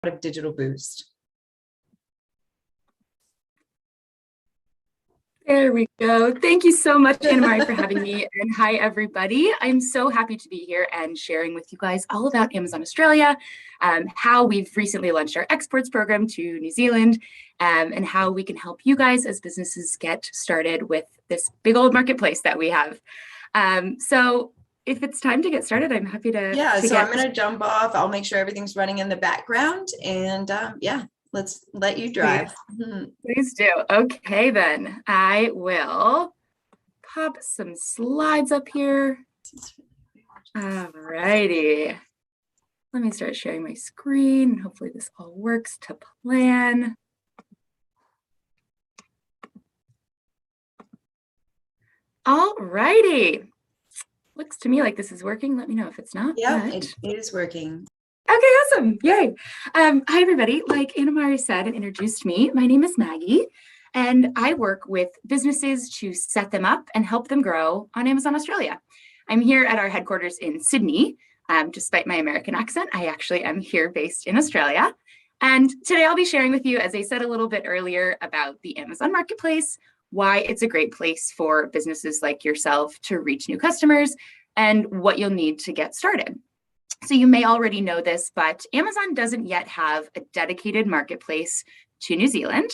of Digital Boost. There we go. Thank you so much, Anna Marie, for having me. And hi, everybody. I'm so happy to be here and sharing with you guys all about Amazon Australia, how we've recently launched our exports program to New Zealand, and how we can help you guys as businesses get started with this big old marketplace that we have. So if it's time to get started, I'm happy to. So I'm going to jump off. I'll make sure everything's running in the background, and let's let you drive. Please do. Okay, then I will pop some slides up here. All righty. Let me start sharing my screen. Hopefully this all works to plan. All righty. Looks to me like this is working. Let me know if it's not. Yeah, it is working. Okay, awesome. Yay. Hi, everybody. Like Anna Marie said and introduced me, my name is Maggie, and I work with businesses to set them up and help them grow on Amazon Australia. I'm here at our headquarters in Sydney. Despite my American accent, I actually am here based in Australia. And today I'll be sharing with you, as I said a little bit earlier, about the Amazon Marketplace, why it's a great place for businesses like yourself to reach new customers, and what you'll need to get started. So you may already know this, but Amazon doesn't yet have a dedicated marketplace to New Zealand,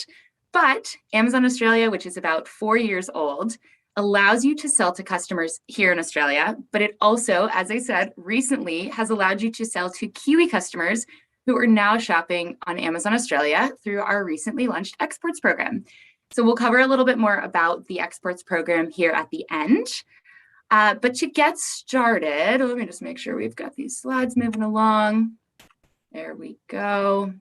but Amazon Australia, which is about 4 years old, allows you to sell to customers here in Australia, but it also, as I said, recently has allowed you to sell to Kiwi customers who are now shopping on Amazon Australia through our recently launched exports program. So we'll cover a little bit more about the exports program here at the end. But to get started, let me just make sure we've got these slides moving along. There we go.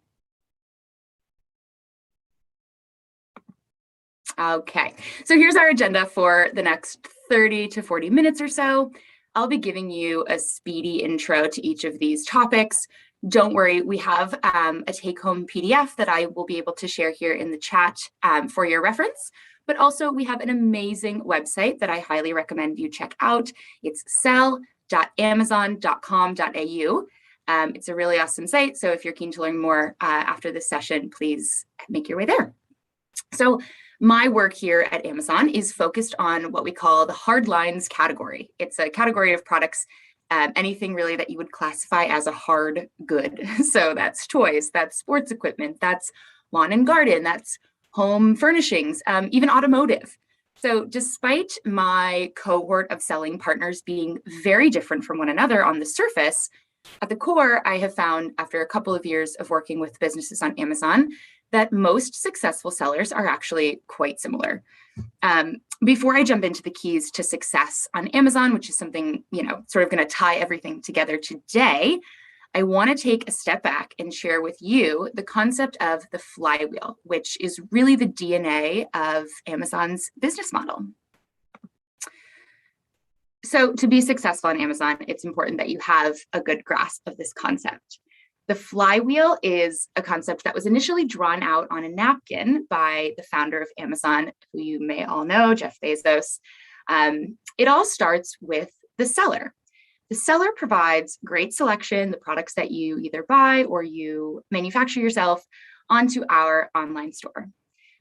Okay, so here's our agenda for the next 30 to 40 minutes or so. I'll be giving you a speedy intro to each of these topics. Don't worry, we have a take-home PDF that I will be able to share here in the chat for your reference. But also we have an amazing website that I highly recommend you check out. It's sell.amazon.com.au. It's a really awesome site. So if you're keen to learn more after this session, please make your way there. So my work here at Amazon is focused on what we call the hard lines category. It's a category of products, anything really that you would classify as a hard good. So that's toys, that's sports equipment, that's lawn and garden, that's home furnishings, even automotive. So despite my cohort of selling partners being very different from one another on the surface, at the core, I have found after a couple of years of working with businesses on Amazon that most successful sellers are actually quite similar. Before I jump into the keys to success on Amazon, which is something, sort of going to tie everything together today, I want to take a step back and share with you the concept of the flywheel, which is really the DNA of Amazon's business model. So to be successful on Amazon, it's important that you have a good grasp of this concept. The flywheel is a concept that was initially drawn out on a napkin by the founder of Amazon, who you may all know, Jeff Bezos. It all starts with the seller. The seller provides great selection, the products that you either buy or you manufacture yourself, onto our online store.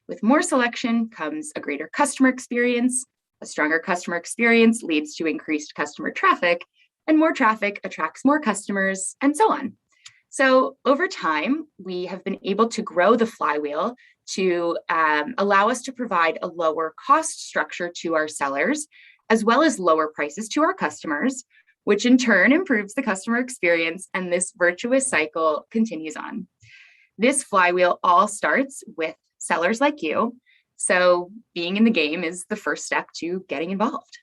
With more selection comes a greater customer experience. A stronger customer experience leads to increased customer traffic, and more traffic attracts more customers, and so on. So over time, we have been able to grow the flywheel to allow us to provide a lower cost structure to our sellers, as well as lower prices to our customers, which in turn improves the customer experience, and this virtuous cycle continues on. This flywheel all starts with sellers like you, so being in the game is the first step to getting involved.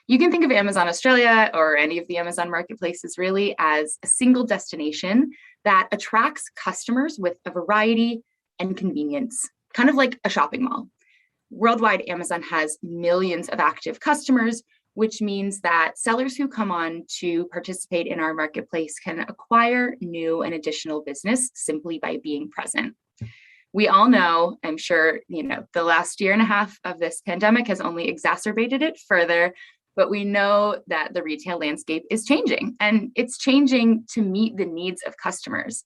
You can think of Amazon Australia or any of the Amazon marketplaces really as a single destination that attracts customers with a variety and convenience, kind of like a shopping mall. Worldwide, Amazon has millions of active customers, which means that sellers who come on to participate in our marketplace can acquire new and additional business simply by being present. We all know, I'm sure, the last year and a half of this pandemic has only exacerbated it further, but we know that the retail landscape is changing, and it's changing to meet the needs of customers.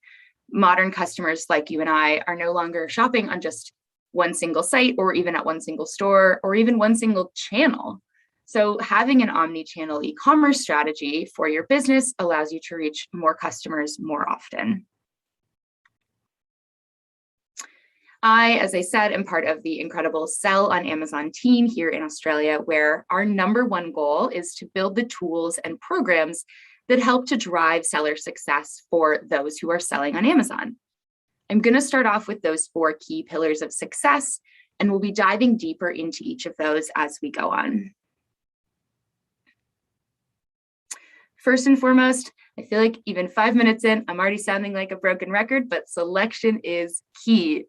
Modern customers like you and I are no longer shopping on just one single site or even at one single store or even one single channel. So having an omni-channel e-commerce strategy for your business allows you to reach more customers more often. I, as I said, am part of the incredible Sell on Amazon team here in Australia, where our #1 goal is to build the tools and programs that help to drive seller success for those who are selling on Amazon. I'm going to start off with those 4 key pillars of success, and we'll be diving deeper into each of those as we go on. First and foremost, I feel like even 5 minutes in, I'm already sounding like a broken record, but selection is key.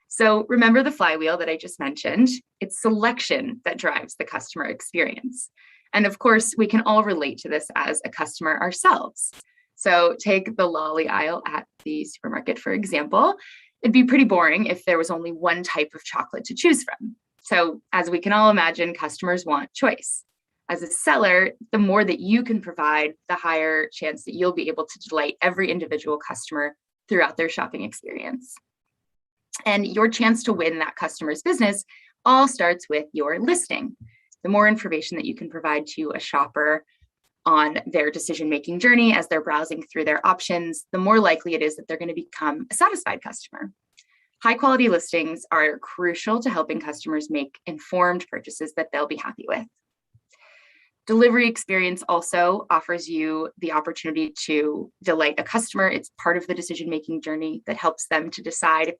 So remember the flywheel that I just mentioned. It's selection that drives the customer experience. And of course, we can all relate to this as a customer ourselves. So take the lolly aisle at the supermarket, for example. It'd be pretty boring if there was only one type of chocolate to choose from. So as we can all imagine, customers want choice. As a seller, the more that you can provide, the higher chance that you'll be able to delight every individual customer throughout their shopping experience. And your chance to win that customer's business all starts with your listing. The more information that you can provide to a shopper on their decision-making journey as they're browsing through their options, the more likely it is that they're going to become a satisfied customer. High-quality listings are crucial to helping customers make informed purchases that they'll be happy with. Delivery experience also offers you the opportunity to delight a customer. It's part of the decision-making journey that helps them to decide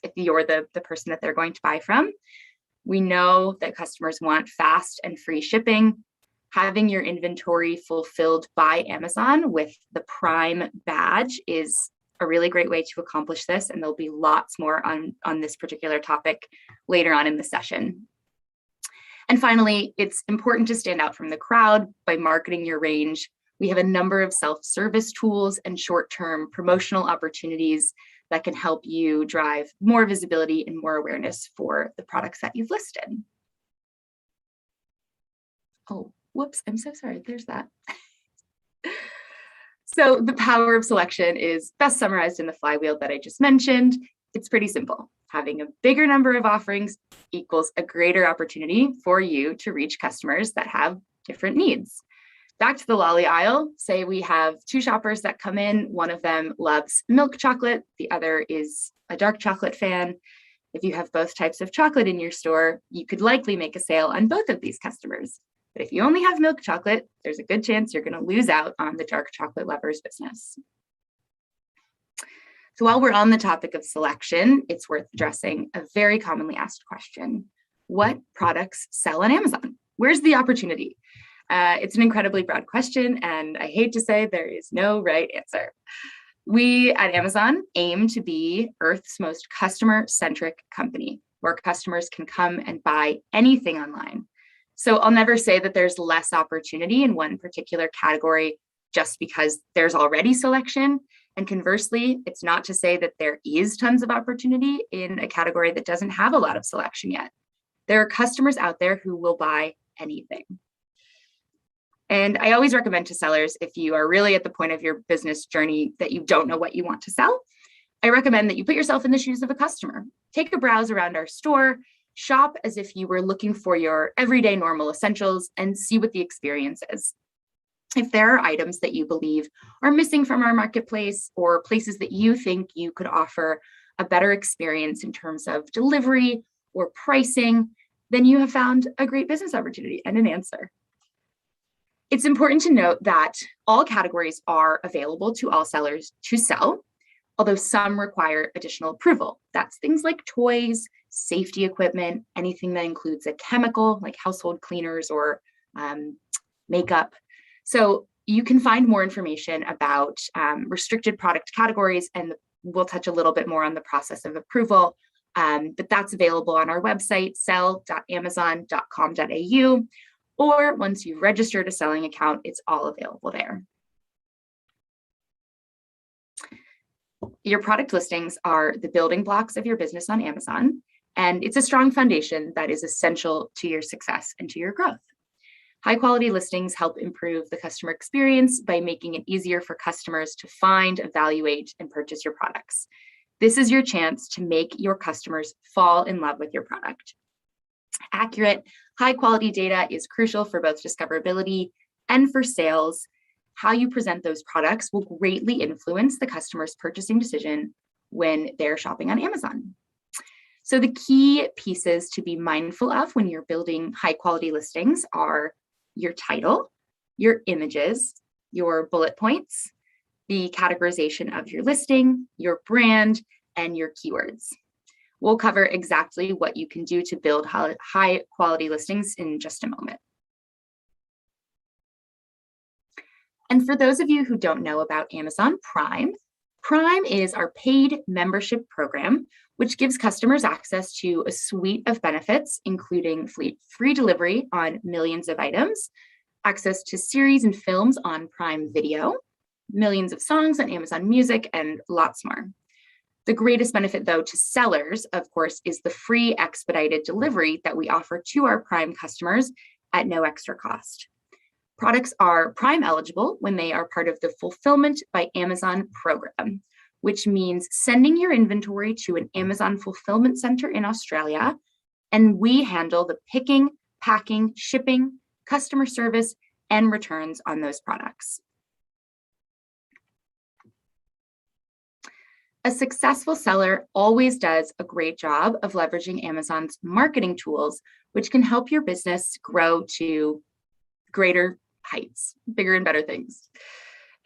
if you're the person that they're going to buy from. We know that customers want fast and free shipping. Having your inventory fulfilled by Amazon with the Prime badge is a really great way to accomplish this, and there'll be lots more on this particular topic later on in the session. And finally, it's important to stand out from the crowd by marketing your range. We have a number of self-service tools and short-term promotional opportunities that can help you drive more visibility and more awareness for the products that you've listed. Oh, whoops, I'm so sorry, there's that. So the power of selection is best summarized in the flywheel that I just mentioned. It's pretty simple. Having a bigger number of offerings equals a greater opportunity for you to reach customers that have different needs. Back to the lolly aisle, say we have 2 shoppers that come in. One of them loves milk chocolate. The other is a dark chocolate fan. If you have both types of chocolate in your store, you could likely make a sale on both of these customers. But if you only have milk chocolate, there's a good chance you're going to lose out on the dark chocolate lover's business. So while we're on the topic of selection, it's worth addressing a very commonly asked question. What products sell on Amazon? Where's the opportunity? It's an incredibly broad question, and I hate to say there is no right answer. We at Amazon aim to be Earth's most customer-centric company, where customers can come and buy anything online. So I'll never say that there's less opportunity in one particular category just because there's already selection. And conversely, it's not to say that there is tons of opportunity in a category that doesn't have a lot of selection yet. There are customers out there who will buy anything. And I always recommend to sellers, if you are really at the point of your business journey that you don't know what you want to sell, I recommend that you put yourself in the shoes of a customer. Take a browse around our store, shop as if you were looking for your everyday normal essentials, and see what the experience is. If there are items that you believe are missing from our marketplace or places that you think you could offer a better experience in terms of delivery or pricing, then you have found a great business opportunity and an answer. It's important to note that all categories are available to all sellers to sell, although some require additional approval. That's things like toys, safety equipment, anything that includes a chemical like household cleaners or makeup. So you can find more information about restricted product categories, and we'll touch a little bit more on the process of approval, but that's available on our website, sell.amazon.com.au, or once you've registered a selling account, it's all available there. Your product listings are the building blocks of your business on Amazon, and it's a strong foundation that is essential to your success and to your growth. High quality listings help improve the customer experience by making it easier for customers to find, evaluate, and purchase your products. This is your chance to make your customers fall in love with your product. Accurate, high quality data is crucial for both discoverability and for sales. How you present those products will greatly influence the customer's purchasing decision when they're shopping on Amazon. So the key pieces to be mindful of when you're building high quality listings are your title, your images, your bullet points, the categorization of your listing, your brand, and your keywords. We'll cover exactly what you can do to build high quality listings in just a moment. And for those of you who don't know about Amazon Prime, Prime is our paid membership program, which gives customers access to a suite of benefits, including free delivery on millions of items, access to series and films on Prime Video, millions of songs on Amazon Music, and lots more. The greatest benefit, though, to sellers, of course, is the free expedited delivery that we offer to our Prime customers at no extra cost. Products are Prime eligible when they are part of the Fulfillment by Amazon program, which means sending your inventory to an Amazon fulfillment center in Australia, and we handle the picking, packing, shipping, customer service, and returns on those products. A successful seller always does a great job of leveraging Amazon's marketing tools, which can help your business grow to greater heights, bigger and better things.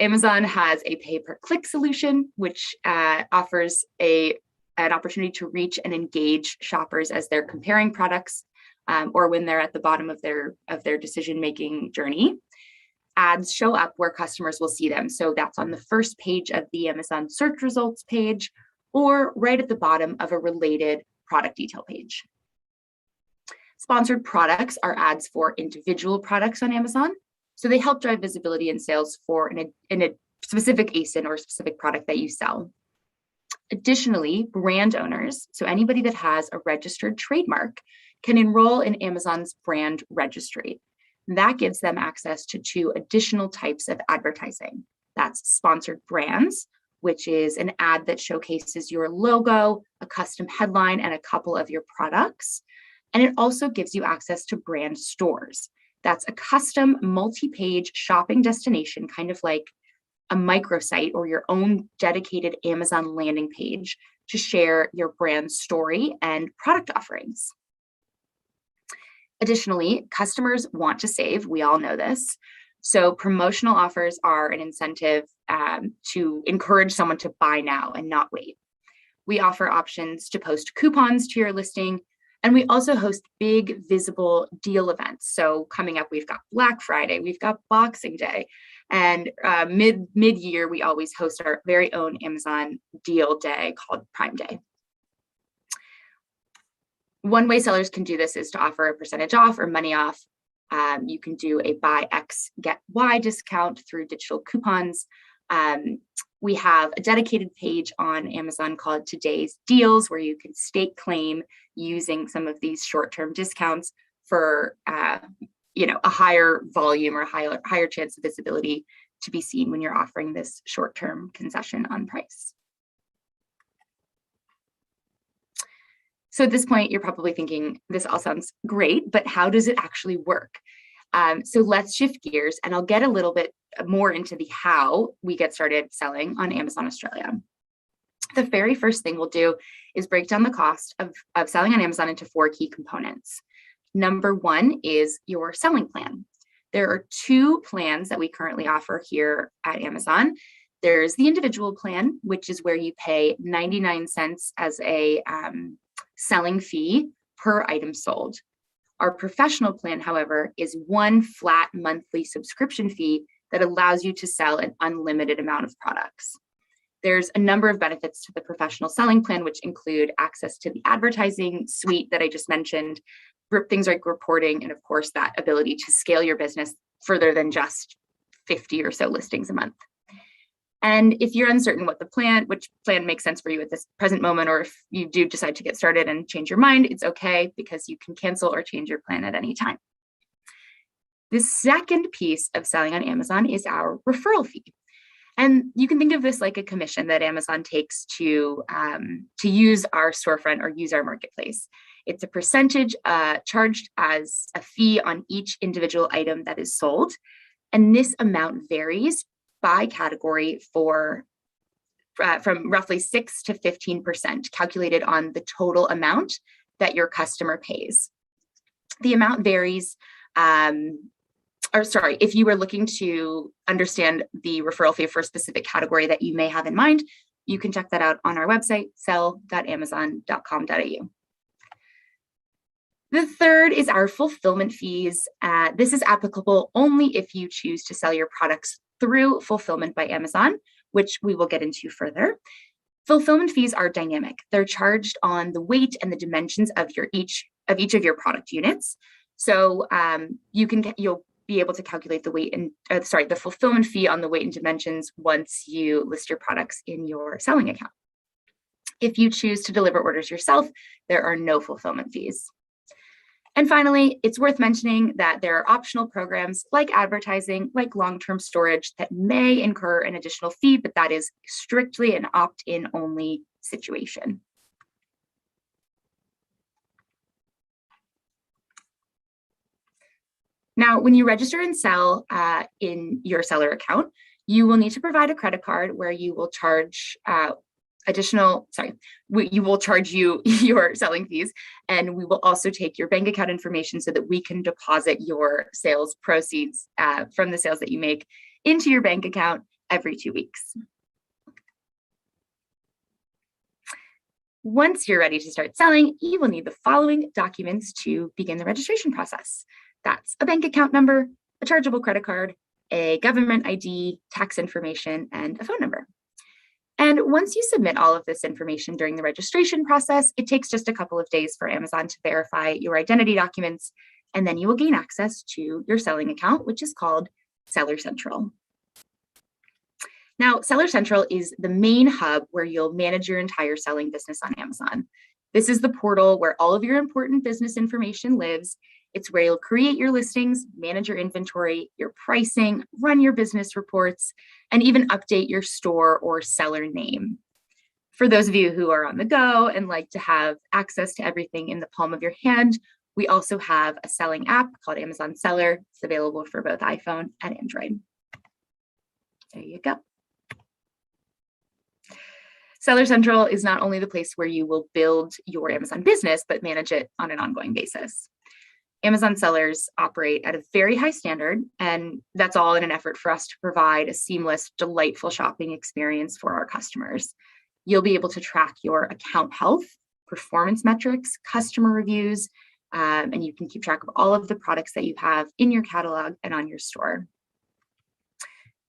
Amazon has a pay-per-click solution, which offers an opportunity to reach and engage shoppers as they're comparing products or when they're at the bottom of their decision-making journey. Ads show up where customers will see them. So that's on the first page of the Amazon search results page or right at the bottom of a related product detail page. Sponsored products are ads for individual products on Amazon. So they help drive visibility and sales for in a specific ASIN or specific product that you sell. Additionally, brand owners, so anybody that has a registered trademark, can enroll in Amazon's brand registry. That gives them access to two additional types of advertising. That's sponsored brands, which is an ad that showcases your logo, a custom headline, and a couple of your products. And it also gives you access to brand stores. That's a custom multi-page shopping destination, kind of like a microsite or your own dedicated Amazon landing page to share your brand story and product offerings. Additionally, customers want to save. We all know this. So promotional offers are an incentive to encourage someone to buy now and not wait. We offer options to post coupons to your listing, and we also host big visible deal events. So coming up, we've got Black Friday, we've got Boxing Day, and mid-year, we always host our very own Amazon deal day called Prime Day. One way sellers can do this is to offer a percentage off or money off. You can do a buy X, get Y discount through digital coupons. We have a dedicated page on Amazon called Today's Deals, where you can stake claim using some of these short-term discounts for a higher volume or higher chance of visibility to be seen when you're offering this short-term concession on price. So at this point, you're probably thinking, this all sounds great, but how does it actually work? So let's shift gears, and I'll get a little bit more into the how we get started selling on Amazon Australia. The very first thing we'll do is break down the cost of selling on Amazon into 4 key components. Number 1 is your selling plan. There are 2 plans that we currently offer here at Amazon. There's the individual plan, which is where you pay 99 cents as a selling fee per item sold. Our professional plan, however, is 1 flat monthly subscription fee that allows you to sell an unlimited amount of products. There's a number of benefits to the professional selling plan, which include access to the advertising suite that I just mentioned, things like reporting, and of course, that ability to scale your business further than just 50 or so listings a month. And if you're uncertain which plan makes sense for you at this present moment, or if you do decide to get started and change your mind, it's okay, because you can cancel or change your plan at any time. The second piece of selling on Amazon is our referral fee. And you can think of this like a commission that Amazon takes to use our storefront or use our marketplace. It's a percentage charged as a fee on each individual item that is sold. And this amount varies by category from roughly 6 to 15%, calculated on the total amount that your customer pays. The amount varies, if you were looking to understand the referral fee for a specific category that you may have in mind, you can check that out on our website, sell.amazon.com.au. The third is our fulfillment fees. This is applicable only if you choose to sell your products through Fulfillment by Amazon, which we will get into further. Fulfillment fees are dynamic. They're charged on the weight and the dimensions of each of your product units. So you'll be able to calculate the fulfillment fee on the weight and dimensions once you list your products in your selling account. If you choose to deliver orders yourself, there are no fulfillment fees. And finally, it's worth mentioning that there are optional programs like advertising, like long-term storage, that may incur an additional fee, but that is strictly an opt-in only situation. Now, when you register and sell in your seller account, you will need to provide a credit card where you will charge we will charge you your selling fees, and we will also take your bank account information so that we can deposit your sales proceeds from the sales that you make into your bank account every 2 weeks. Once you're ready to start selling, you will need the following documents to begin the registration process. That's a bank account number, a chargeable credit card, a government ID, tax information, and a phone number. And once you submit all of this information during the registration process, it takes just a couple of days for Amazon to verify your identity documents, and then you will gain access to your selling account, which is called Seller Central. Now, Seller Central is the main hub where you'll manage your entire selling business on Amazon. This is the portal where all of your important business information lives. It's where you'll create your listings, manage your inventory, your pricing, run your business reports, and even update your store or seller name. For those of you who are on the go and like to have access to everything in the palm of your hand, we also have a selling app called Amazon Seller. It's available for both iPhone and Android. There you go. Seller Central is not only the place where you will build your Amazon business, but manage it on an ongoing basis. Amazon sellers operate at a very high standard, and that's all in an effort for us to provide a seamless, delightful shopping experience for our customers. You'll be able to track your account health, performance metrics, customer reviews, and you can keep track of all of the products that you have in your catalog and on your store.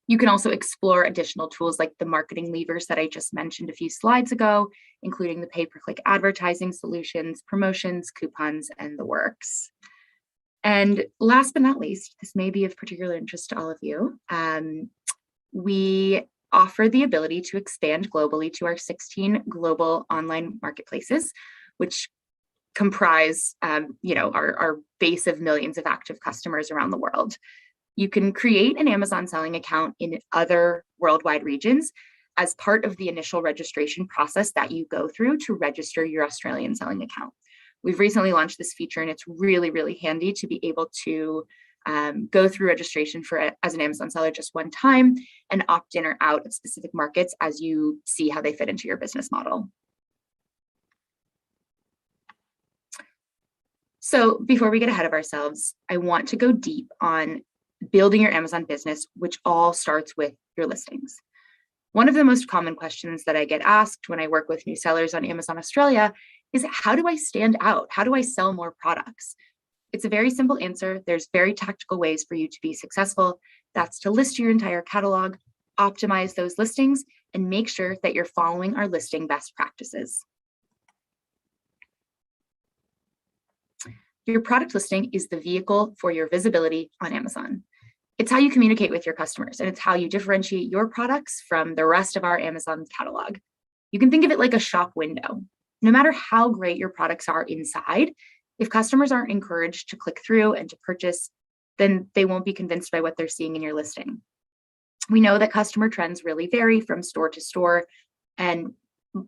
You can also explore additional tools like the marketing levers that I just mentioned a few slides ago, including the pay-per-click advertising solutions, promotions, coupons, and the works. And last but not least, this may be of particular interest to all of you. We offer the ability to expand globally to our 16 global online marketplaces, which comprise our base of millions of active customers around the world. You can create an Amazon selling account in other worldwide regions as part of the initial registration process that you go through to register your Australian selling account. We've recently launched this feature, and it's really, really handy to be able to go through registration as an Amazon seller just one time and opt in or out of specific markets as you see how they fit into your business model. So before we get ahead of ourselves, I want to go deep on building your Amazon business, which all starts with your listings. One of the most common questions that I get asked when I work with new sellers on Amazon Australia is, how do I stand out? How do I sell more products? It's a very simple answer. There's very tactical ways for you to be successful. That's to list your entire catalog, optimize those listings, and make sure that you're following our listing best practices. Your product listing is the vehicle for your visibility on Amazon. It's how you communicate with your customers, and it's how you differentiate your products from the rest of our Amazon catalog. You can think of it like a shop window. No matter how great your products are inside, if customers aren't encouraged to click through and to purchase, then they won't be convinced by what they're seeing in your listing. We know that customer trends really vary from store to store, and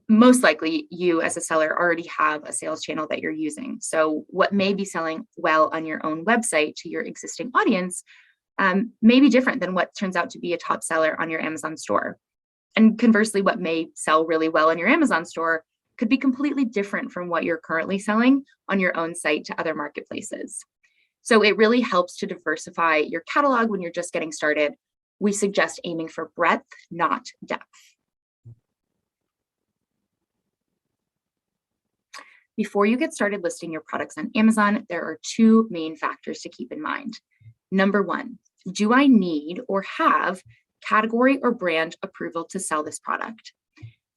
most likely you as a seller already have a sales channel that you're using. So what may be selling well on your own website to your existing audience may be different than what turns out to be a top seller on your Amazon store. And conversely, what may sell really well on your Amazon store could be completely different from what you're currently selling on your own site to other marketplaces. So it really helps to diversify your catalog when you're just getting started. We suggest aiming for breadth, not depth. Before you get started listing your products on Amazon, there are two main factors to keep in mind. Number one, do I need or have category or brand approval to sell this product?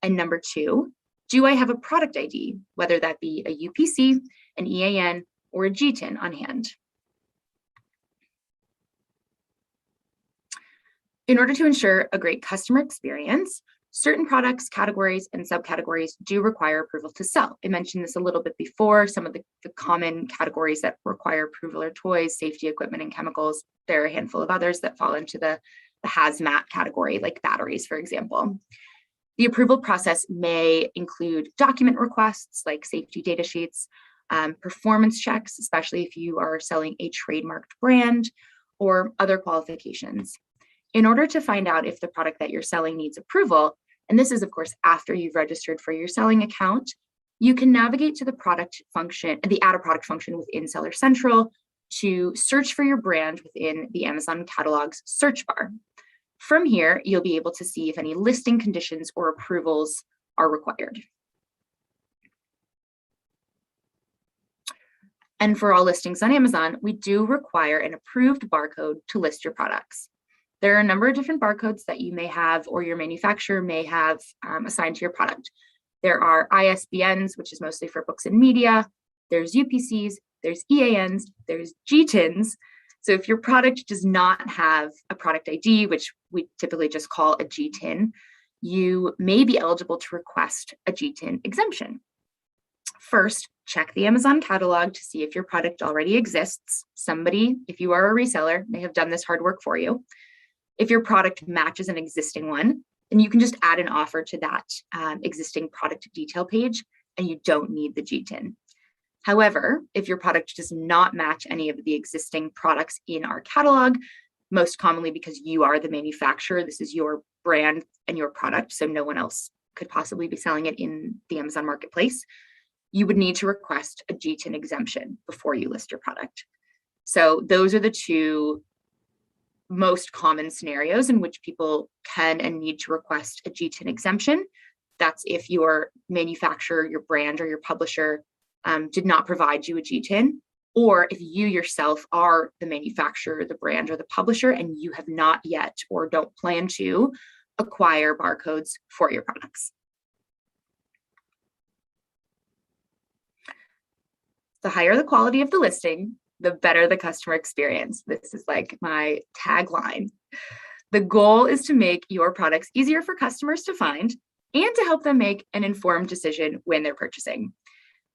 And number two, do I have a product ID, whether that be a UPC, an EAN, or a G10 on hand? In order to ensure a great customer experience, certain products, categories, and subcategories do require approval to sell. I mentioned this a little bit before. Some of the common categories that require approval are toys, safety equipment, and chemicals. There are a handful of others that fall into the hazmat category, like batteries, for example. The approval process may include document requests like safety data sheets, performance checks, especially if you are selling a trademarked brand, or other qualifications. In order to find out if the product that you're selling needs approval, and this is of course after you've registered for your selling account, you can navigate to the product function, the add a product function within Seller Central to search for your brand within the Amazon catalog's search bar. From here, you'll be able to see if any listing conditions or approvals are required. And for all listings on Amazon, we do require an approved barcode to list your products. There are a number of different barcodes that you may have or your manufacturer may have assigned to your product. There are ISBNs, which is mostly for books and media. There's UPCs, there's EANs, there's G10s. So if your product does not have a product ID, which we typically just call a G10, you may be eligible to request a G10 exemption. First, check the Amazon catalog to see if your product already exists. Somebody, if you are a reseller, may have done this hard work for you. If your product matches an existing one, then you can just add an offer to that existing product detail page, and you don't need the G10. However, if your product does not match any of the existing products in our catalog, most commonly because you are the manufacturer, this is your brand and your product, so no one else could possibly be selling it in the Amazon marketplace, you would need to request a G10 exemption before you list your product. So those are the two most common scenarios in which people can and need to request a G10 exemption. That's if your manufacturer, your brand, or your publisher did not provide you a G10, or if you yourself are the manufacturer, the brand, or the publisher, and you have not yet or don't plan to acquire barcodes for your products. The higher the quality of the listing, the better the customer experience. This is like my tagline. The goal is to make your products easier for customers to find and to help them make an informed decision when they're purchasing.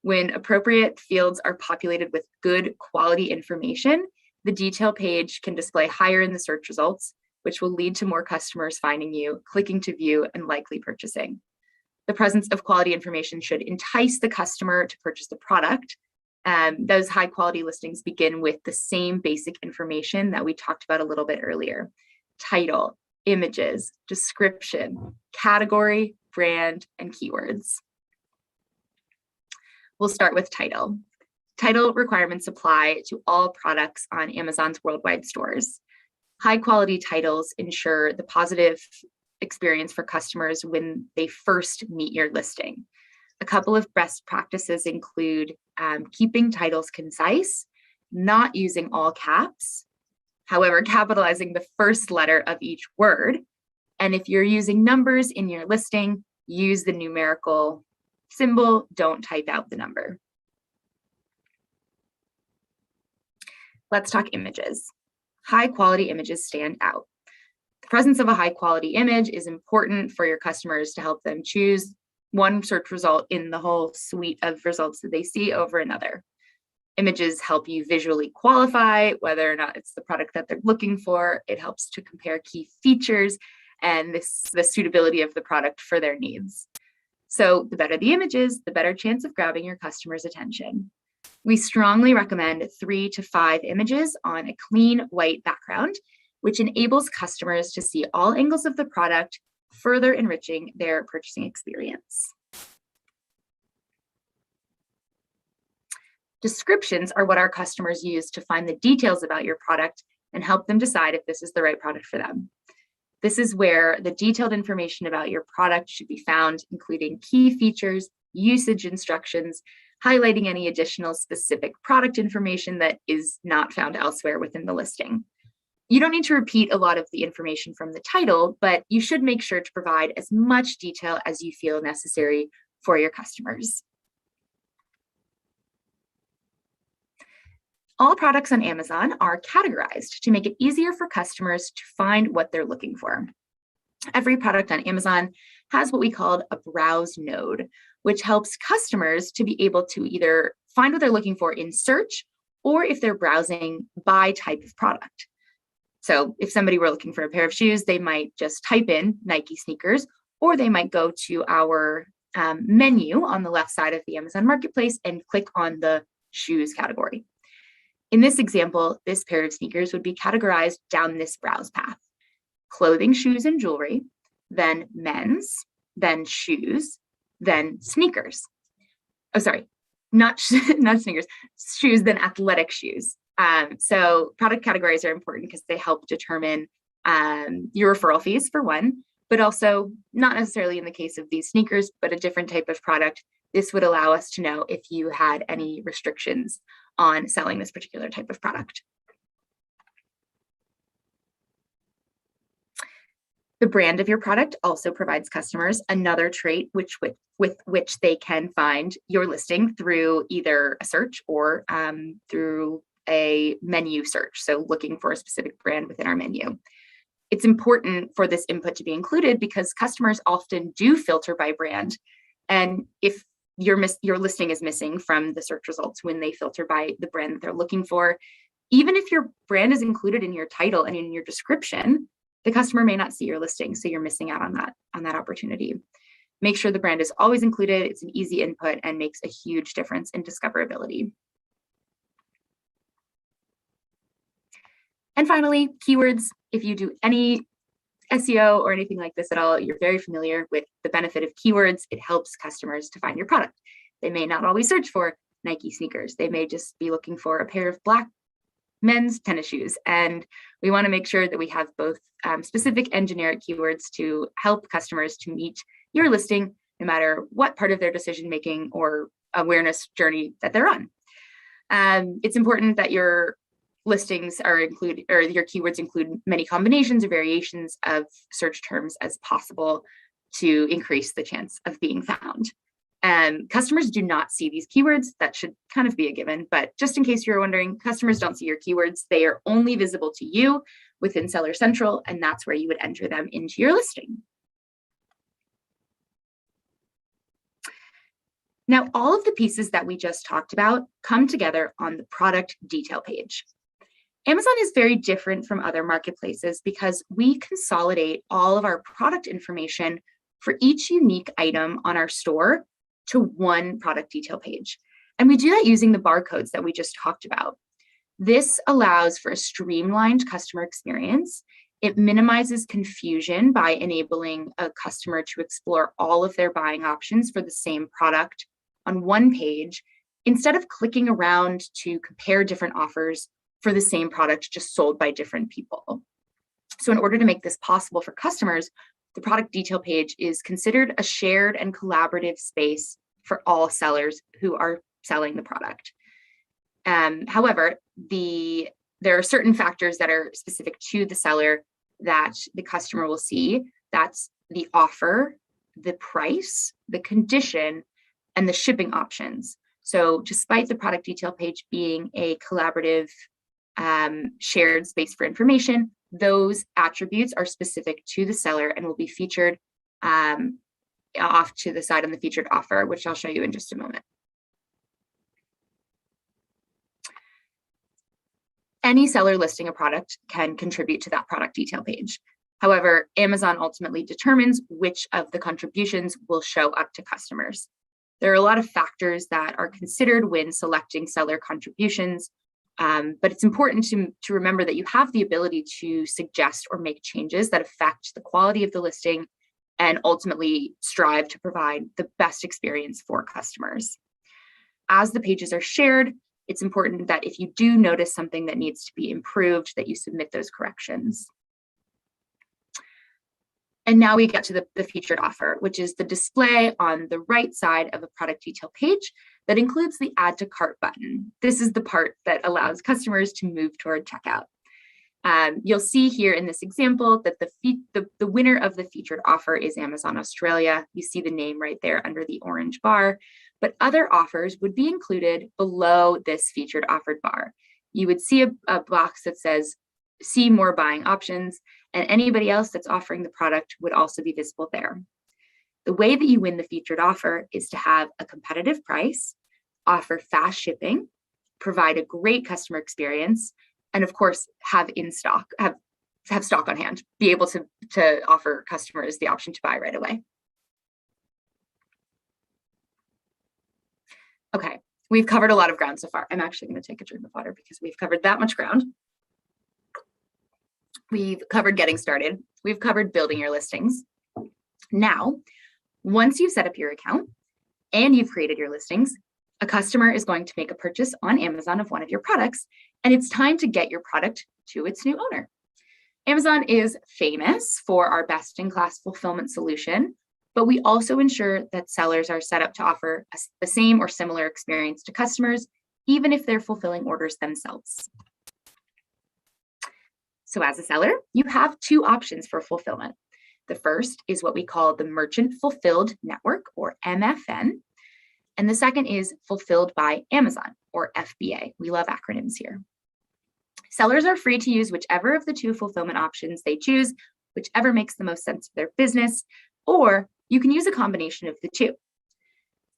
When appropriate fields are populated with good quality information, the detail page can display higher in the search results, which will lead to more customers finding you, clicking to view, and likely purchasing. The presence of quality information should entice the customer to purchase the product. Those high quality listings begin with the same basic information that we talked about a little bit earlier: title, images, description, category, brand, and keywords. We'll start with title. Title requirements apply to all products on Amazon's worldwide stores. High quality titles ensure the positive experience for customers when they first meet your listing. A couple of best practices include keeping titles concise, not using all caps, however, capitalizing the first letter of each word. And if you're using numbers in your listing, use the numerical symbol, don't type out the number. Let's talk images. High quality images stand out. The presence of a high quality image is important for your customers to help them choose one search result in the whole suite of results that they see over another. Images help you visually qualify whether or not it's the product that they're looking for. It helps to compare key features and the suitability of the product for their needs. So the better the images, the better chance of grabbing your customer's attention. We strongly recommend 3 to 5 images on a clean white background, which enables customers to see all angles of the product, further enriching their purchasing experience. Descriptions are what our customers use to find the details about your product and help them decide if this is the right product for them. This is where the detailed information about your product should be found, including key features, usage instructions, highlighting any additional specific product information that is not found elsewhere within the listing. You don't need to repeat a lot of the information from the title, but you should make sure to provide as much detail as you feel necessary for your customers. All products on Amazon are categorized to make it easier for customers to find what they're looking for. Every product on Amazon has what we call a browse node, which helps customers to be able to either find what they're looking for in search or if they're browsing by type of product. So if somebody were looking for a pair of shoes, they might just type in Nike sneakers, or they might go to our menu on the left side of the Amazon Marketplace and click on the shoes category. In this example, this pair of sneakers would be categorized down this browse path: clothing, shoes, and jewelry, then men's, then shoes, then sneakers. Oh, sorry, not sneakers, shoes, then athletic shoes. So product categories are important because they help determine your referral fees for one, but also not necessarily in the case of these sneakers, but a different type of product. This would allow us to know if you had any restrictions on selling this particular type of product. The brand of your product also provides customers another trait with which they can find your listing through either a search or through a menu search. So looking for a specific brand within our menu. It's important for this input to be included because customers often do filter by brand. And if your listing is missing from the search results when they filter by the brand that they're looking for, even if your brand is included in your title and in your description, the customer may not see your listing, so you're missing out on that opportunity. Make sure the brand is always included. It's an easy input and makes a huge difference in discoverability. And finally, keywords. If you do any SEO or anything like this at all, you're very familiar with the benefit of keywords. It helps customers to find your product. They may not always search for Nike sneakers. They may just be looking for a pair of black men's tennis shoes. And we want to make sure that we have both specific and generic keywords to help customers to meet your listing, no matter what part of their decision-making or awareness journey that they're on. It's important that your listings are included, or your keywords include many combinations or variations of search terms as possible to increase the chance of being found. Customers do not see these keywords. That should kind of be a given, but just in case you're wondering, customers don't see your keywords. They are only visible to you within Seller Central, and that's where you would enter them into your listing. Now, all of the pieces that we just talked about come together on the product detail page. Amazon is very different from other marketplaces because we consolidate all of our product information for each unique item on our store to one product detail page. And we do that using the barcodes that we just talked about. This allows for a streamlined customer experience. It minimizes confusion by enabling a customer to explore all of their buying options for the same product on one page, instead of clicking around to compare different offers for the same product just sold by different people. So in order to make this possible for customers, the product detail page is considered a shared and collaborative space for all sellers who are selling the product. However, there are certain factors that are specific to the seller that the customer will see. That's the offer, the price, the condition, and the shipping options. So despite the product detail page being a collaborative shared space for information, those attributes are specific to the seller and will be featured off to the side on the featured offer, which I'll show you in just a moment. Any seller listing a product can contribute to that product detail page. However, Amazon ultimately determines which of the contributions will show up to customers. There are a lot of factors that are considered when selecting seller contributions, but it's important to remember that you have the ability to suggest or make changes that affect the quality of the listing and ultimately strive to provide the best experience for customers. As the pages are shared, it's important that if you do notice something that needs to be improved, that you submit those corrections. And now we get to the featured offer, which is the display on the right side of a product detail page that includes the add to cart button. This is the part that allows customers to move toward checkout. You'll see here in this example that the winner of the featured offer is Amazon Australia. You see the name right there under the orange bar, but other offers would be included below this featured offered bar. You would see a box that says, see more buying options, and anybody else that's offering the product would also be visible there. The way that you win the featured offer is to have a competitive price, offer fast shipping, provide a great customer experience, and of course, have stock on hand, be able to offer customers the option to buy right away. Okay, we've covered a lot of ground so far. I'm actually going to take a drink of water because we've covered that much ground. We've covered getting started. We've covered building your listings. Now, once you've set up your account and you've created your listings, a customer is going to make a purchase on Amazon of one of your products, and it's time to get your product to its new owner. Amazon is famous for our best-in-class fulfillment solution, but we also ensure that sellers are set up to offer the same or similar experience to customers, even if they're fulfilling orders themselves. So as a seller, you have two options for fulfillment. The first is what we call the Merchant Fulfilled Network, or MFN. And the second is Fulfilled by Amazon, or FBA. We love acronyms here. Sellers are free to use whichever of the two fulfillment options they choose, whichever makes the most sense for their business, or you can use a combination of the two.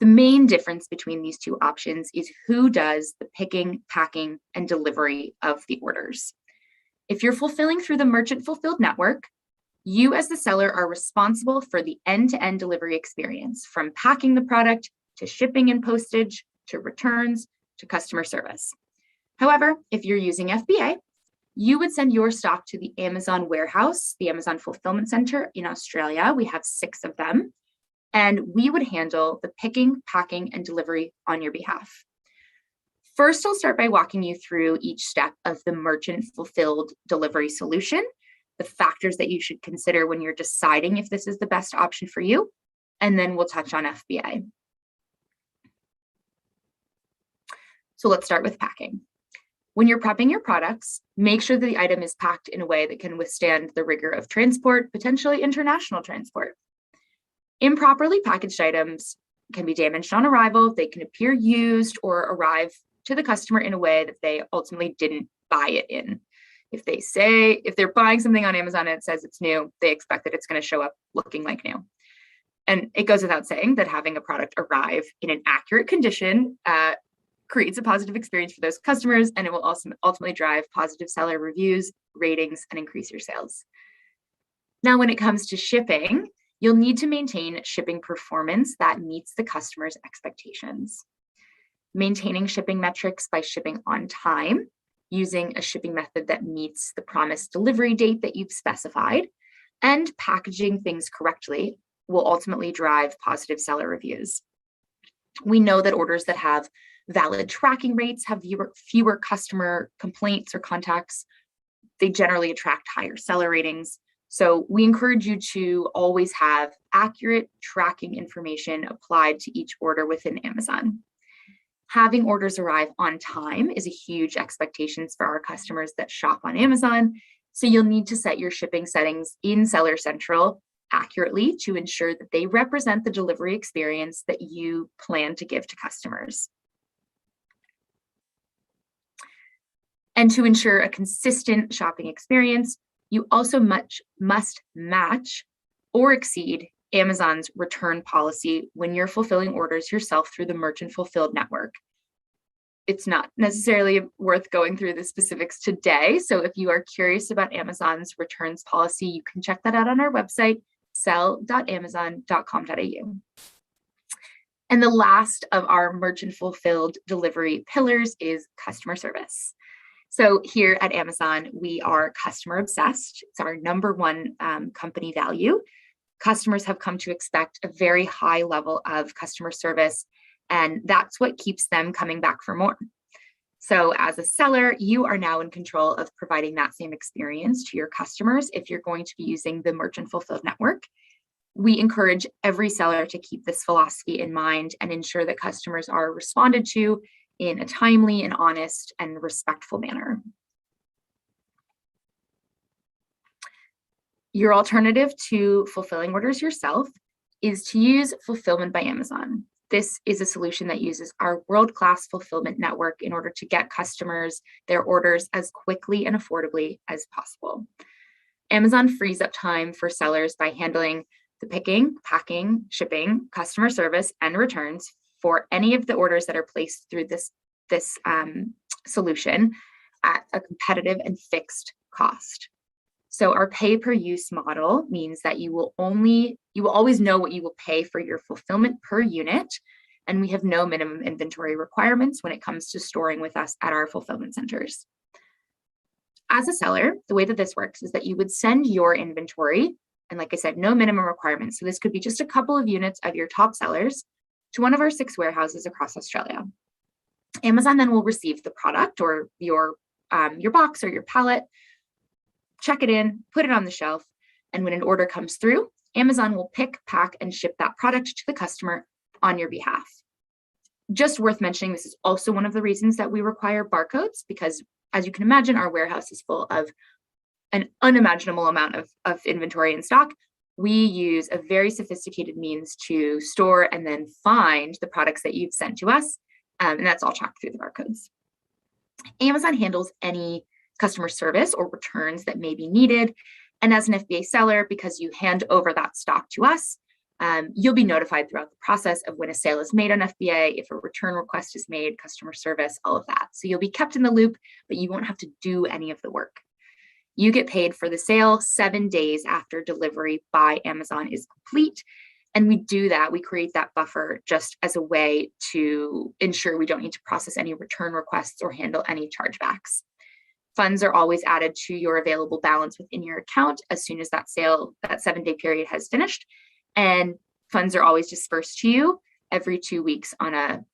The main difference between these two options is who does the picking, packing, and delivery of the orders. If you're fulfilling through the Merchant Fulfilled Network, you as the seller are responsible for the end-to-end delivery experience, from packing the product to shipping and postage, to returns, to customer service. However, if you're using FBA, you would send your stock to the Amazon warehouse, the Amazon Fulfillment Center in Australia. We have 6 of them, and we would handle the picking, packing, and delivery on your behalf. First, I'll start by walking you through each step of the Merchant Fulfilled delivery solution, the factors that you should consider when you're deciding if this is the best option for you, and then we'll touch on FBA. So let's start with packing. When you're prepping your products, make sure that the item is packed in a way that can withstand the rigor of transport, potentially international transport. Improperly packaged items can be damaged on arrival. They can appear used or arrive to the customer in a way that they ultimately didn't buy it in. If they're buying something on Amazon and it says it's new, they expect that it's going to show up looking like new. And it goes without saying that having a product arrive in an accurate condition creates a positive experience for those customers, and it will also ultimately drive positive seller reviews, ratings, and increase your sales. Now, when it comes to shipping, you'll need to maintain shipping performance that meets the customer's expectations. Maintaining shipping metrics by shipping on time, using a shipping method that meets the promised delivery date that you've specified, and packaging things correctly will ultimately drive positive seller reviews. We know that orders that have valid tracking rates have fewer customer complaints or contacts. They generally attract higher seller ratings. So we encourage you to always have accurate tracking information applied to each order within Amazon. Having orders arrive on time is a huge expectation for our customers that shop on Amazon. So you'll need to set your shipping settings in Seller Central accurately to ensure that they represent the delivery experience that you plan to give to customers. And to ensure a consistent shopping experience, you also must match or exceed Amazon's return policy when you're fulfilling orders yourself through the Merchant Fulfilled Network. it's not necessarily worth going through the specifics today. So if you are curious about Amazon's returns policy, you can check that out on our website, sell.amazon.com.au. And the last of our merchant fulfilled delivery pillars is customer service. So here at Amazon, we are customer obsessed. It's our number one company value. Customers have come to expect a very high level of customer service, and that's what keeps them coming back for more. So as a seller, you are now in control of providing that same experience to your customers if you're going to be using the merchant fulfilled network. We encourage every seller to keep this philosophy in mind and ensure that customers are responded to in a timely and honest and respectful manner. Your alternative to fulfilling orders yourself is to use Fulfillment by Amazon. This is a solution that uses our world-class fulfillment network in order to get customers their orders as quickly and affordably as possible. Amazon frees up time for sellers by handling the picking, packing, shipping, customer service, and returns for any of the orders that are placed through this solution at a competitive and fixed cost. So our pay-per-use model means that you will always know what you will pay for your fulfillment per unit, and we have no minimum inventory requirements when it comes to storing with us at our fulfillment centers. As a seller, the way that this works is that you would send your inventory, and like I said, no minimum requirements. So this could be just a couple of units of your top sellers to one of our 6 warehouses across Australia. Amazon then will receive the product or your box or your pallet, check it in, put it on the shelf, and when an order comes through, Amazon will pick, pack, and ship that product to the customer on your behalf. Just worth mentioning, this is also one of the reasons that we require barcodes, because as you can imagine, our warehouse is full of an unimaginable amount of inventory in stock. We use a very sophisticated means to store and then find the products that you've sent to us, and that's all tracked through the barcodes. Amazon handles any customer service or returns that may be needed. And as an FBA seller, because you hand over that stock to us, you'll be notified throughout the process of when a sale is made on FBA, if a return request is made, customer service, all of that. So you'll be kept in the loop, but you won't have to do any of the work. You get paid for the sale 7 days after delivery by Amazon is complete. And we do that, we create that buffer just as a way to ensure we don't need to process any return requests or handle any chargebacks. Funds are always added to your available balance within your account as soon as that 7-day period has finished. And funds are always dispersed to you every 2 weeks on an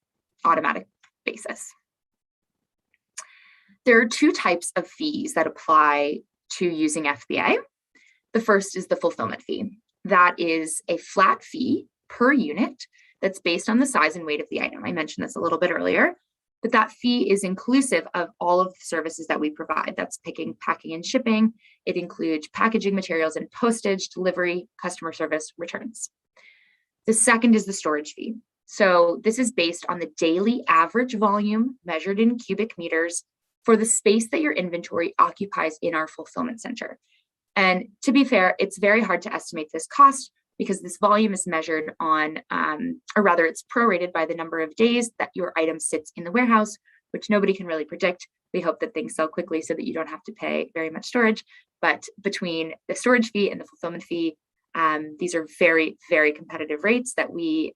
automatic basis. There are 2 types of fees that apply to using FBA. The first is the fulfillment fee. That is a flat fee per unit that's based on the size and weight of the item. I mentioned this a little bit earlier. But that fee is inclusive of all of the services that we provide. That's picking, packing, and shipping. It includes packaging materials and postage, delivery, customer service, returns. The second is the storage fee. So this is based on the daily average volume measured in cubic meters for the space that your inventory occupies in our fulfillment center. And to be fair, it's very hard to estimate this cost because this volume is measured on, or rather it's prorated by the number of days that your item sits in the warehouse, which nobody can really predict. We hope that things sell quickly so that you don't have to pay very much storage. But between the storage fee and the fulfillment fee, these are very, very competitive rates that we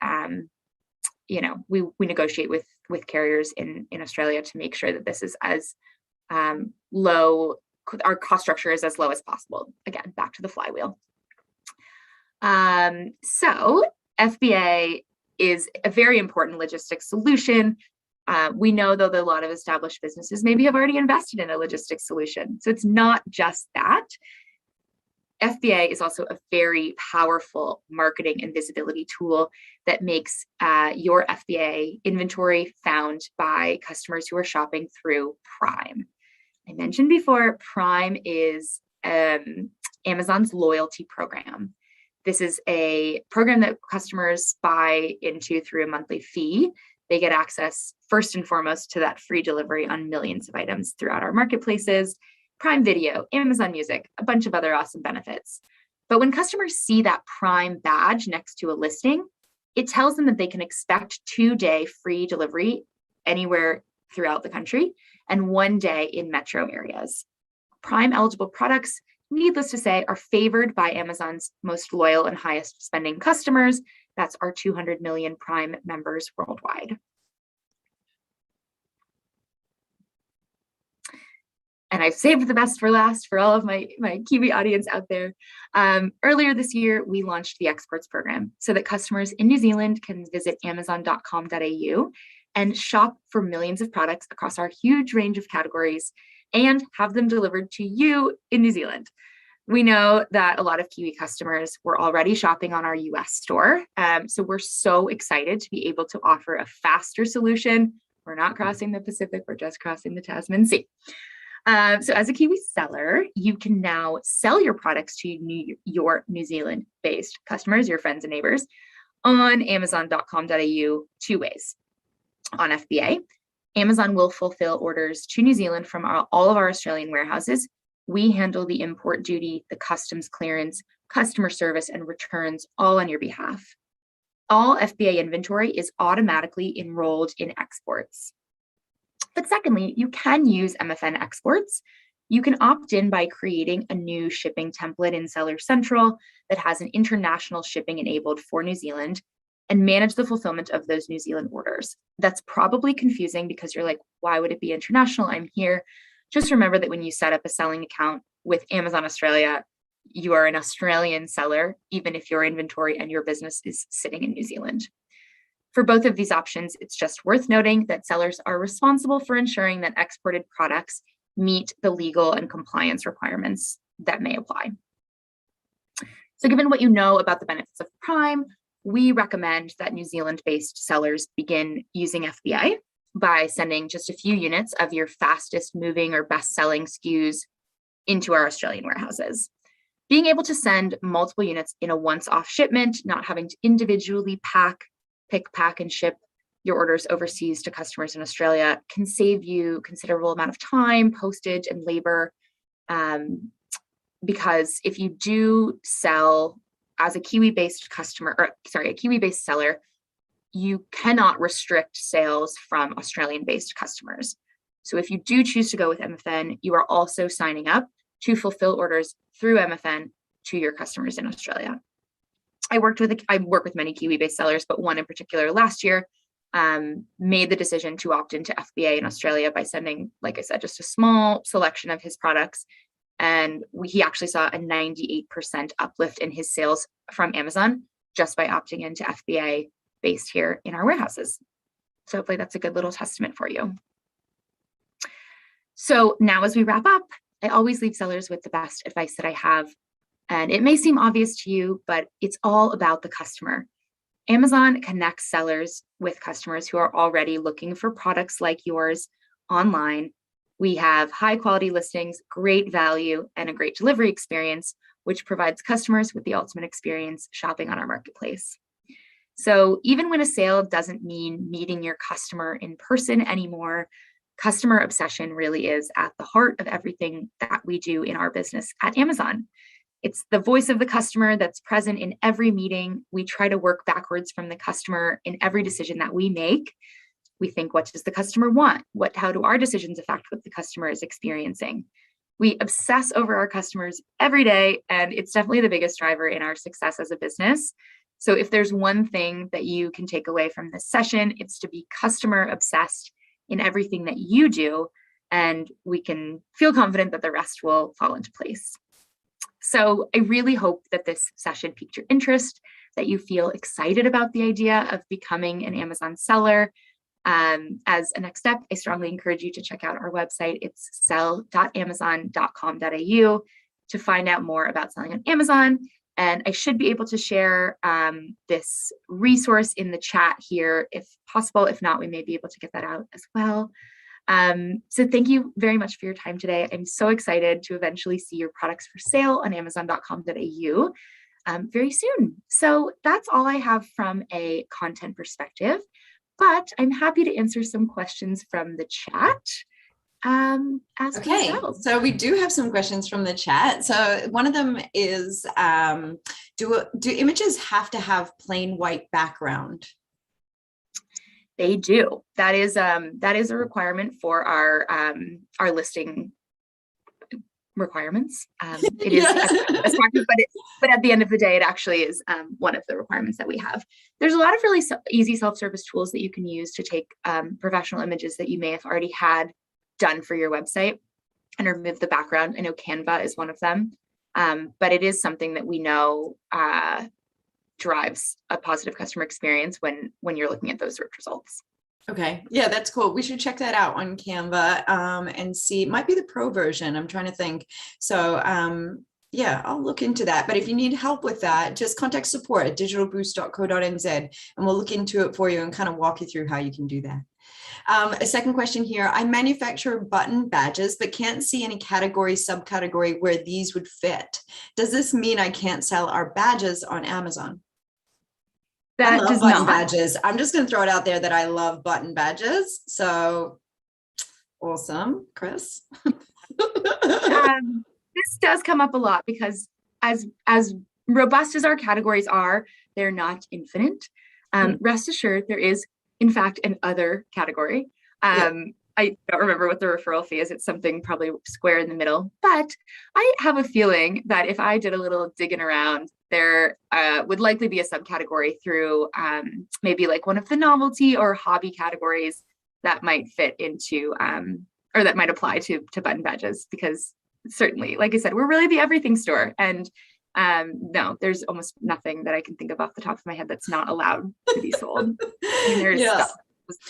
negotiate with carriers in Australia to make sure that this is as low, our cost structure is as low as possible. Again, back to the flywheel. So FBA is a very important logistics solution. We know, though, that a lot of established businesses maybe have already invested in a logistics solution. So it's not just that. FBA is also a very powerful marketing and visibility tool that makes your FBA inventory found by customers who are shopping through Prime. I mentioned before, Prime is Amazon's loyalty program. This is a program that customers buy into through a monthly fee. They get access, first and foremost, to that free delivery on millions of items throughout our marketplaces, Prime Video, Amazon Music, a bunch of other awesome benefits. But when customers see that Prime badge next to a listing, it tells them that they can expect 2-day free delivery anywhere throughout the country and 1 day in metro areas. Prime eligible products, needless to say, are favored by Amazon's most loyal and highest spending customers. That's our 200 million Prime members worldwide. And I've saved the best for last for all of my Kiwi audience out there. Earlier this year, we launched the Exports program so that customers in New Zealand can visit amazon.com.au and shop for millions of products across our huge range of categories and have them delivered to you in New Zealand. We know that a lot of Kiwi customers were already shopping on our US store. So we're so excited to be able to offer a faster solution. We're not crossing the Pacific, we're just crossing the Tasman Sea. So as a Kiwi seller, you can now sell your products to your New Zealand-based customers, your friends and neighbors, on amazon.com.au 2 ways. On FBA, Amazon will fulfill orders to New Zealand from all of our Australian warehouses. We handle the import duty, the customs clearance, customer service, and returns all on your behalf. All FBA inventory is automatically enrolled in Exports. But secondly, you can use MFN Exports. You can opt in by creating a new shipping template in Seller Central that has an international shipping enabled for New Zealand and manage the fulfillment of those New Zealand orders. That's probably confusing because you're like, why would it be international? I'm here. Just remember that when you set up a selling account with Amazon Australia, you are an Australian seller, even if your inventory and your business is sitting in New Zealand. For both of these options, it's just worth noting that sellers are responsible for ensuring that exported products meet the legal and compliance requirements that may apply. So given what you know about the benefits of Prime, we recommend that New Zealand-based sellers begin using FBA by sending just a few units of your fastest moving or best-selling SKUs into our Australian warehouses. Being able to send multiple units in a once-off shipment, not having to individually pick, pack, and ship your orders overseas to customers in Australia can save you considerable amount of time, postage, and labor. Because if you do sell as a Kiwi-based a Kiwi-based seller, you cannot restrict sales from Australian-based customers. So if you do choose to go with MFN, you are also signing up to fulfill orders through MFN to your customers in Australia. I work with many Kiwi-based sellers, but one in particular last year made the decision to opt into FBA in Australia by sending, like I said, just a small selection of his products. And he actually saw a 98% uplift in his sales from Amazon just by opting into FBA based here in our warehouses. So hopefully that's a good little testament for you. So now as we wrap up, I always leave sellers with the best advice that I have. And it may seem obvious to you, but it's all about the customer. Amazon connects sellers with customers who are already looking for products like yours online. We have high quality listings, great value, and a great delivery experience, which provides customers with the ultimate experience shopping on our marketplace. So even when a sale doesn't mean meeting your customer in person anymore, customer obsession really is at the heart of everything that we do in our business at Amazon. It's the voice of the customer that's present in every meeting. We try to work backwards from the customer in every decision that we make. We think, what does the customer want? How do our decisions affect what the customer is experiencing? We obsess over our customers every day, and it's definitely the biggest driver in our success as a business. So if there's one thing that you can take away from this session, it's to be customer obsessed in everything that you do, and we can feel confident that the rest will fall into place. So I really hope that this session piqued your interest, that you feel excited about the idea of becoming an Amazon seller. As a next step, I strongly encourage you to check out our website. It's sell.amazon.com.au to find out more about selling on Amazon. And I should be able to share this resource in the chat here if possible. If not, we may be able to get that out as well. So thank you very much for your time today. I'm so excited to eventually see your products for sale on amazon.com.au very soon. So that's all I have from a content perspective, but I'm happy to answer some questions from the chat. Okay, so we do have some questions from the chat. So one of them is, do images have to have plain white background? They do. That is a requirement for our listing requirements. It is Yeah. a practice, but at the end of the day, it actually is one of the requirements that we have. There's a lot of really easy self-service tools that you can use to take professional images that you may have already had done for your website and remove the background. I know Canva is one of them, but it is something that we know drives a positive customer experience when you're looking at those search results. Okay. Yeah, that's cool. We should check that out on Canva and see. It might be the pro version. I'm trying to think. So yeah, I'll look into that. But if you need help with that, just contact support at digitalboost.co.nz and we'll look into it for you and kind of walk you through how you can do that. A second question here. I manufacture button badges, but can't see any category, subcategory where these would fit. Does this mean I can't sell our badges on Amazon? I love button badges. I'm just going to throw it out there that I love button badges. So awesome, Chris. This does come up a lot because as robust as our categories are, they're not infinite. Rest assured, there is, in fact, an other category. I don't remember what the referral fee is. It's something probably square in the middle. But I have a feeling that if I did a little digging around, there would likely be a subcategory through maybe like one of the novelty or hobby categories that might fit into or that might apply to button badges, because certainly, like I said, we're really the everything store. And no, there's almost nothing that I can think of off the top of my head that's not allowed to be sold. I mean, there's stuff.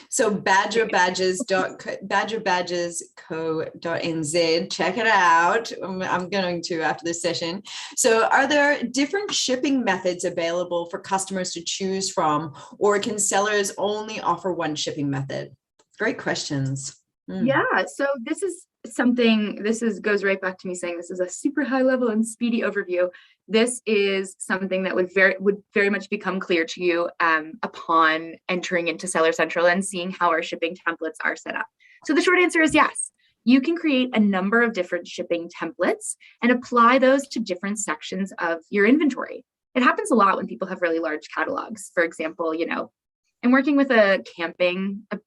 So badgerbadgesco.nz, check it out. I'm going to after this session. So are there different shipping methods available for customers to choose from, or can sellers only offer one shipping method? Great questions. Yeah, so this is something, goes right back to me saying this is a super high level and speedy overview. This is something that would very much become clear to you upon entering into Seller Central and seeing how our shipping templates are set up. So the short answer is yes. You can create a number of different shipping templates and apply those to different sections of your inventory. It happens a lot when people have really large catalogs. For example, I'm working with a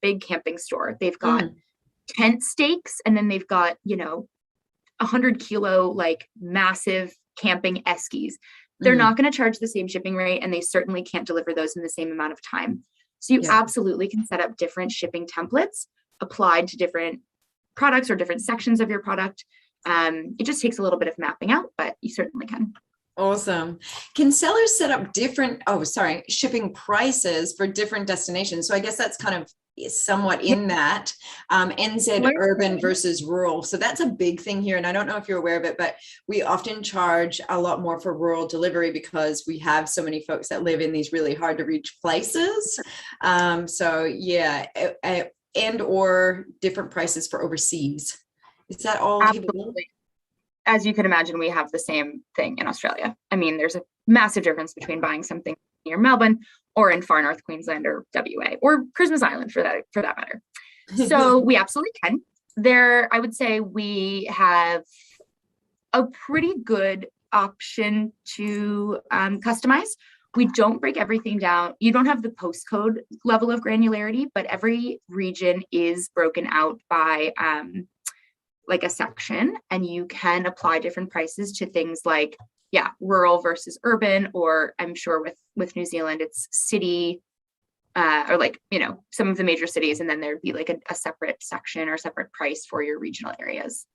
big camping store. They've got tent stakes, and then they've got 100-kilo like massive camping eskies. They're not going to charge the same shipping rate, and they certainly can't deliver those in the same amount of time. So you absolutely can set up different shipping templates applied to different products or different sections of your product. It just takes a little bit of mapping out, but you certainly can. Awesome. Can sellers set up different shipping prices for different destinations? So I guess that's kind of somewhat in that NZ urban versus rural. So that's a big thing here. And I don't know if you're aware of it, but we often charge a lot more for rural delivery because we have so many folks that live in these really hard to reach places. So yeah, and or different prices for overseas. Is that all? Absolutely. As you can imagine, we have the same thing in Australia. I mean, there's a massive difference between buying something near Melbourne or in far north Queensland or WA or Christmas Island for that matter. So we absolutely can. I would say we have a pretty good option to customize. We don't break everything down. You don't have the postcode level of granularity, but every region is broken out by like a section, and you can apply different prices to things like rural versus urban, or I'm sure with New Zealand it's city or some of the major cities, and then there'd be like a separate section or separate price for your regional areas.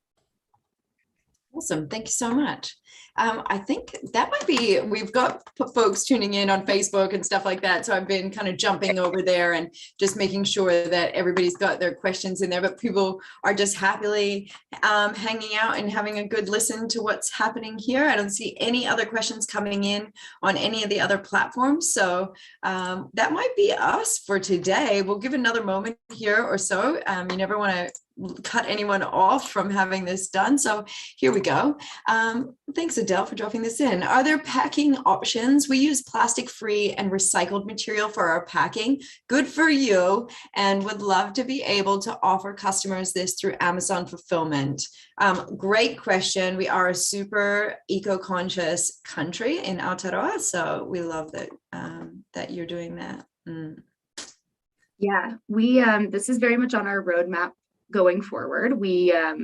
Awesome. Thank you so much. I think that might be, we've got folks tuning in on Facebook and stuff like that. So I've been kind of jumping over there and just making sure that everybody's got their questions in there, but people are just happily hanging out and having a good listen to what's happening here. I don't see any other questions coming in on any of the other platforms. So that might be us for today. We'll give another moment here or so. You never want to cut anyone off from having this done. So here we go. Thanks, Adele, for dropping this in. Are there packing options? We use plastic-free and recycled material for our packing. Good for you, and would love to be able to offer customers this through Amazon fulfillment. Great question. We are a super eco-conscious country in Aotearoa, so we love that that you're doing that. Yeah, we this is very much on our roadmap going forward. We are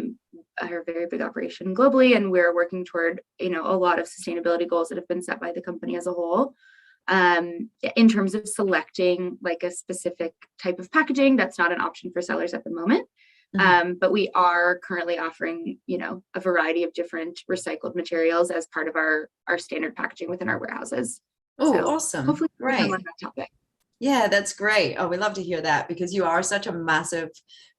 a very big operation globally, and we're working toward, a lot of sustainability goals that have been set by the company as a whole. In terms of selecting like a specific type of packaging, that's not an option for sellers at the moment. But we are currently offering, a variety of different recycled materials as part of our standard packaging within our warehouses. Oh, So awesome. hopefully we can Great. on that topic. Yeah, that's great. Oh, we love to hear that because you are such a massive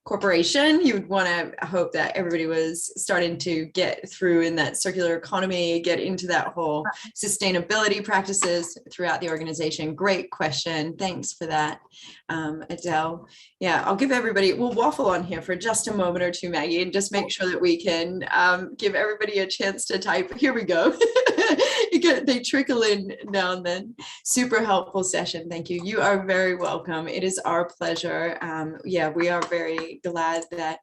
corporation. You would want to hope that everybody was starting to get through in that circular economy, get into that whole sustainability practices throughout the organization. Great question. Thanks for that, Adele. Yeah, I'll give everybody, we'll waffle on here for just a moment or two, Maggie, and just make sure that we can give everybody a chance to type. Here we go. They trickle in now and then. Super helpful session. Thank you. You are very welcome. It is our pleasure. Yeah, we are very glad that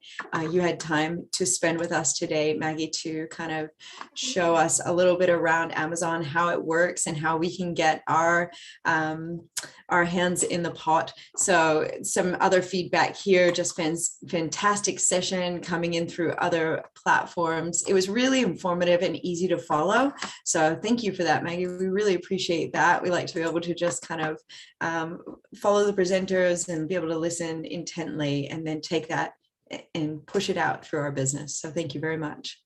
you had time to spend with us today, Maggie, to kind of show us a little bit around Amazon, how it works and how we can get our hands in the pot. So some other feedback here, just fantastic session coming in through other platforms. It was really informative and easy to follow. So thank you for that, Maggie. We really appreciate that. We like to be able to just kind of follow the presenters and be able to listen intently and then take that and push it out through our business. So thank you very much.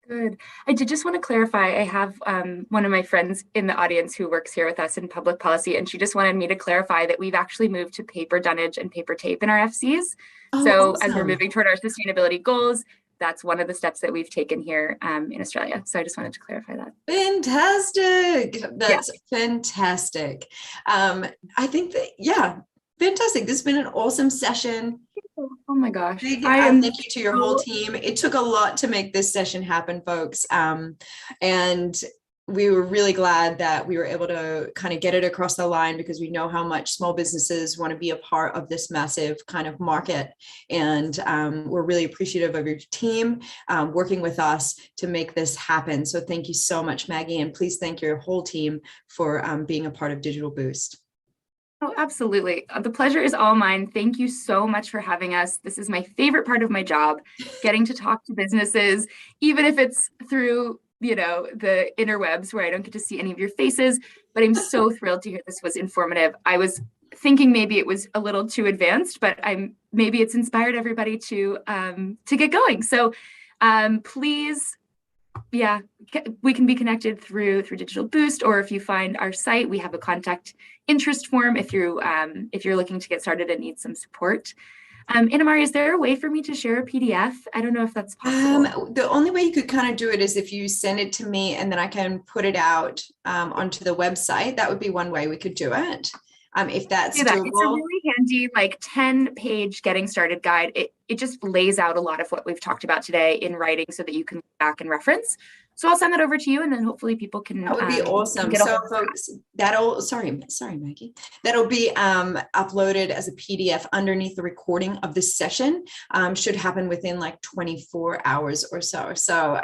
Good. I did just want to clarify. I have one of my friends in the audience who works here with us in public policy, and she just wanted me to clarify that we've actually moved to paper dunnage and paper tape in our FCs. Oh, so awesome. As we're moving toward our sustainability goals, that's one of the steps that we've taken here in Australia. So I just wanted to clarify that. Fantastic. That's fantastic. I think that, yeah, fantastic. This has been an awesome session. Oh my gosh. Thank you to your whole team. It took a lot to make this session happen, folks. And we were really glad that we were able to kind of get it across the line because we know how much small businesses want to be a part of this massive kind of market. And we're really appreciative of your team working with us to make this happen. So thank you so much, Maggie. And please thank your whole team for being a part of Digital Boost. Oh, absolutely. The pleasure is all mine. Thank you so much for having us. This is my favorite part of my job, getting to talk to businesses, even if it's through, the interwebs where I don't get to see any of your faces, but I'm so thrilled to hear this was informative. I was thinking maybe it was a little too advanced, but maybe it's inspired everybody to get going. So please, yeah, we can be connected through Digital Boost, or if you find our site, we have a contact interest form if you're looking to get started and need some support. Anna-Maria, is there a way for me to share a PDF? I don't know if that's possible. The only way you could kind of do it is if you send it to me and then I can put it out onto the website. That would be one way we could do it. If that's doable. It's a really handy 10-page getting started guide. It just lays out a lot of what we've talked about today in writing so that you can look back and reference. So I'll send that over to you, and then hopefully people can. That would be awesome. So folks, sorry, Maggie. That'll be uploaded as a PDF underneath the recording of this session. Should happen within 24 hours or so. So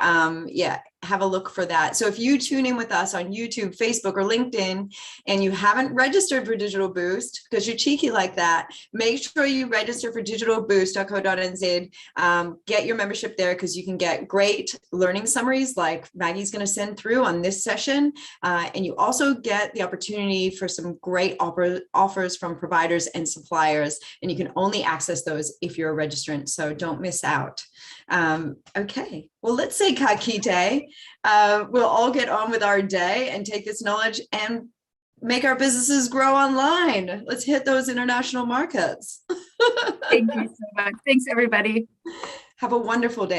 yeah, have a look for that. So if you tune in with us on YouTube, Facebook, or LinkedIn, and you haven't registered for Digital Boost because you're cheeky like that, make sure you register for digitalboost.business.govt.nz. Get your membership there because you can get great learning summaries like Maggie's going to send through on this session. And you also get the opportunity for some great offers from providers and suppliers. And you can only access those if you're a registrant. So don't miss out. Okay, well, let's say Kakite. We'll all get on with our day and take this knowledge and make our businesses grow online. Let's hit those international markets. Thank you so much. Thanks, everybody. Have a wonderful day.